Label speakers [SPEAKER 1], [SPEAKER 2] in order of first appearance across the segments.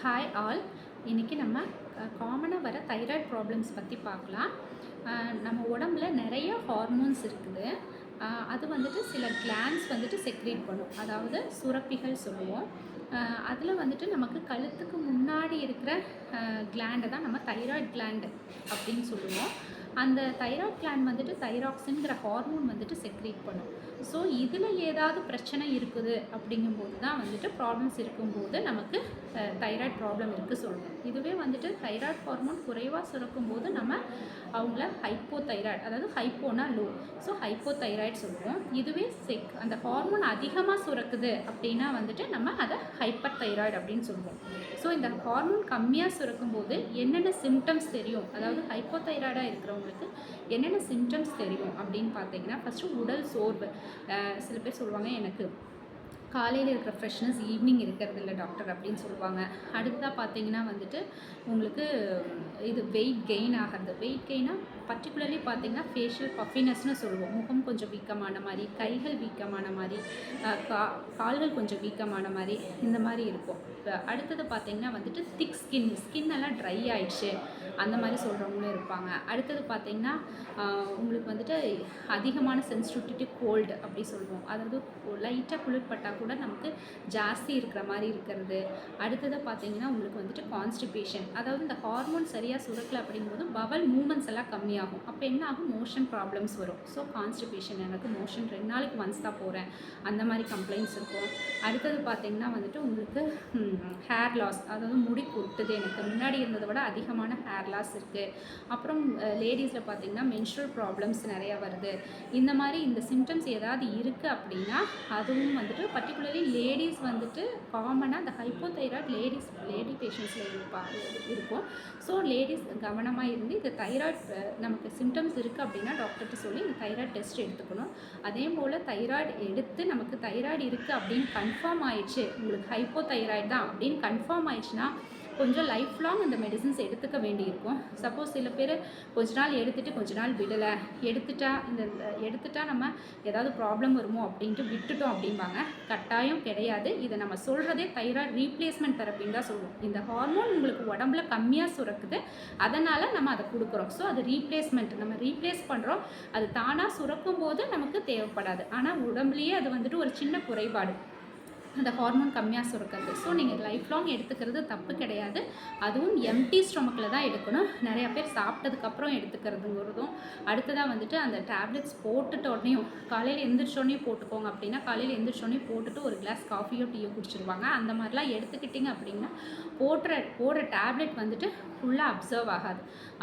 [SPEAKER 1] Hi all. இன்றைக்கி நம்ம காமனாக வர தைராய்டு ப்ராப்ளம்ஸ் பற்றி பார்க்கலாம். நம்ம உடம்புல நிறைய ஹார்மோன்ஸ் இருக்குது. அது வந்துட்டு சில கிளாண்ட்ஸ் வந்துட்டு செக்ரேட் பண்ணும், அதாவது சுரப்பிகள் சொல்லுவோம். அதில் வந்துட்டு நமக்கு கழுத்துக்கு முன்னாடி இருக்கிற கிளாண்டை தான் நம்ம தைராய்டு கிளாண்டு அப்படின்னு சொல்லுவோம். அந்த தைராய்டு கிளாண்ட் வந்துட்டு தைராக்சின்கிற ஹார்மோன் வந்துட்டு செக்ரேட் பண்ணும். ஸோ இதில் ஏதாவது பிரச்சனை இருக்குது அப்படிங்கும்போது தான் வந்துட்டு ப்ராப்ளம்ஸ் இருக்கும்போது நமக்கு தைராய்டு ப்ராப்ளம் இருக்குது சொல்லுவோம். இதுவே வந்துட்டு தைராய்டு ஹார்மோன் குறைவாக சுரக்கும்போது நம்ம அவங்கள ஹைப்போ தைராய்டு, அதாவது ஹைப்போனா லோ, ஸோ ஹைப்போ தைராய்டு சொல்லுவோம். இதுவே அந்த ஹார்மோன் அதிகமாக சுரக்குது அப்படின்னா வந்துட்டு நம்ம அதை ஹைப்பர் தைராய்டு அப்படின்னு சொல்லுவோம். ஸோ இந்த ஹார்மோன் கம்மியாக சுரக்கும்போது என்னென்ன சிம்டம்ஸ் தெரியும், அதாவது ஹைப்போ தைராய்டாக இருக்கிறவங்களுக்கு என்னென்ன சிம்டம்ஸ் தெரியும் அப்படின்னு பார்த்தீங்கன்னா, ஃபஸ்ட்டு உடல் சோர்வு. சில பேர் சொல்லுவாங்க, எனக்கு காலையில் இருக்கிற ஃப்ரெஷ்னஸ் ஈவினிங் இருக்கிறது இல்லை டாக்டர் அப்படின்னு சொல்லுவாங்க. அடுத்ததாக பார்த்தீங்கன்னா வந்துட்டு உங்களுக்கு இது வெயிட் கெயின் ஆகிறது. வெயிட் கெயினாக பர்டிகுலர்லி பார்த்தீங்கன்னா ஃபேஷியல் பஃபினஸ்னு சொல்லுவோம். முகம் கொஞ்சம் வீக்கமான மாதிரி, கைகள் வீக்கமான மாதிரி, கால்கள் கொஞ்சம் வீக்கமான மாதிரி, இந்த மாதிரி இருக்கும். அடுத்தது பார்த்தீங்கன்னா வந்துட்டு திக் ஸ்கின் எல்லாம் ட்ரை ஆயிடுச்சு அந்த மாதிரி சொல்கிறவங்களும் இருப்பாங்க. அடுத்தது பார்த்தீங்கன்னா உங்களுக்கு வந்துட்டு அதிகமான சென்சிட்டிவிட்டி கோல்டு அப்படி சொல்லுவோம், அதாவது லைட்டாக குளிர்பட்டால் கூட நமக்கு ஜாஸ்தி இருக்கிற மாதிரி இருக்கிறது. அடுத்தது பார்த்தீங்கன்னா உங்களுக்கு வந்துட்டு கான்ஸ்டிபேஷன், அதாவது இந்த ஹார்மோன் சரியாக சுரக்கலை அப்படிங்கும்போது பவல் மூமெண்ட்ஸ் எல்லாம் கம்மியாகும். அப்போ என்ன ஆகும், மோஷன் ப்ராப்ளம்ஸ் வரும். ஸோ கான்ஸ்டிபேஷன், எனக்கு மோஷன் 2 நாளைக்கு ஒன்ஸ் தான் போகிறேன், அந்த மாதிரி கம்ப்ளைண்ட்ஸ் இருக்கும். அடுத்தது பார்த்தீங்கன்னா வந்துட்டு உங்களுக்கு ஹேர் லாஸ், அதாவது முடி கொட்டுது, எனக்கு முன்னாடி இருந்ததை விட அதிகமான ஹேர் லாஸ் இருக்குது. அப்புறம் லேடிஸில் பார்த்தீங்கன்னா மென்ஸ்ட்ரல் ப்ராப்ளம்ஸ் நிறையா வருது. இந்த மாதிரி இந்த சிம்டம்ஸ் ஏதாவது இருக்குது அப்படின்னா அதுவும் வந்துட்டு பர்டிகுலர்லி லேடிஸ் வந்துட்டு காமனாக இந்த ஹைப்போதைராய்டு லேடி பேஷண்ட்ஸில் இருக்கும். ஸோ லேடிஸ் கவனமாக இருந்து இந்த தைராய்டு நமக்கு சிம்டம்ஸ் இருக்குது அப்படின்னா டாக்டர்கிட்ட சொல்லி இந்த தைராய்டு டெஸ்ட் எடுத்துக்கணும். அதே போல் தைராய்டு எடுத்து நமக்கு தைராய்டு இருக்குது அப்படின்னு கன்ஃபார்ம் ஆயிடுச்சு, உங்களுக்கு ஹைப்போதைராய்டு தான் அப்படின்னு கன்ஃபார்ம் ஆயிடுச்சுன்னா கொஞ்சம் லைஃப் லாங் இந்த மெடிசின்ஸ் எடுத்துக்க வேண்டியிருக்கும். சப்போஸ் சில பேர் கொஞ்ச நாள் எடுத்துகிட்டு கொஞ்ச நாள் விடலை, எடுத்துட்டா நம்ம ஏதாவது ப்ராப்ளம் வருமோ அப்படின்ட்டு விட்டுட்டோம் அப்படிம்பாங்க. கட்டாயம் கிடையாது. இதை நம்ம சொல்கிறதே தைராய்டு ரீப்ளேஸ்மெண்ட் தெரப்பின்னு தான் சொல்லுவோம். இந்த ஹார்மோன் உங்களுக்கு உடம்புல கம்மியாக சுரக்குது, அதனால் நம்ம அதை கொடுக்குறோம். ஸோ அது ரீப்ளேஸ்மெண்ட், நம்ம ரீப்ளேஸ் பண்ணுறோம். அது தானாக சுரக்கும் போது நமக்கு தேவைப்படாது, ஆனால் உடம்புலேயே அது வந்துட்டு ஒரு சின்ன குறைபாடு, அந்த ஹார்மோன் கம்மியாக சுரக்கிறது. ஸோ நீங்கள் லைஃப் லாங் எடுத்துக்கிறது தப்பு கிடையாது. அதுவும் எம்டி ஸ்டொமக்கில் தான் எடுக்கணும். நிறையா பேர் சாப்பிட்டதுக்கப்புறம் எடுத்துக்கிறதுங்கிறதும். அடுத்ததாக வந்துட்டு அந்த டேப்லெட்ஸ் போட்டுட்டோடனையும் காலையில் எந்திரிச்சோடனையும் போட்டுக்கோங்க அப்படின்னா, காலையில் எந்திரிச்சோடனே போட்டுட்டு ஒரு கிளாஸ் காஃபியோ டீயோ குடிச்சிருவாங்க. அந்த மாதிரிலாம் எடுத்துக்கிட்டிங்க அப்படின்னா போடுற டேப்லெட் வந்துட்டு ஃபுல்லாக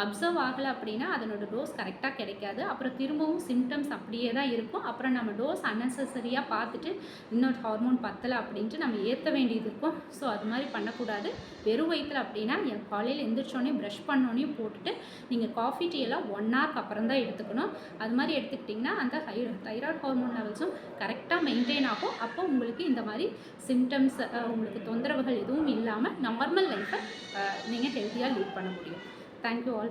[SPEAKER 1] அப்சர்வ் ஆகலை அப்படின்னா அதனோட டோஸ் கரெக்டாக கிடைக்காது. அப்புறம் திரும்பவும் சிம்டம்ஸ் அப்படியே தான் இருக்கும். அப்புறம் நம்ம டோஸ் அன்னெசரியாக பார்த்துட்டு இன்னொரு ஹார்மோன் பத்தலை அப்படின்ட்டு நம்ம ஏற்ற வேண்டியது இருக்கும். ஸோ அது மாதிரி பண்ணக்கூடாது. வெறும் வயிற்றில் அப்படின்னா காலையில் எந்திரிச்சோடனே ப்ரஷ் பண்ணோடனே போட்டுட்டு நீங்கள் காஃபி டீ எல்லாம் 1 ஹவருக்கு அப்புறம் தான் எடுத்துக்கணும். அது மாதிரி எடுத்துக்கிட்டிங்கன்னா அந்த தைராய்டு ஹார்மோன் லெவல்ஸும் கரெக்டாக மெயின்டைன் ஆகும். அப்போ உங்களுக்கு இந்த மாதிரி சிம்டம்ஸ், உங்களுக்கு தொந்தரவுகள் எதுவும் இல்லாமல் நார்மல் லைஃப்பை நீங்கள் ஹெல்த்தியாக லீட் பண்ண முடியும். Thank you all.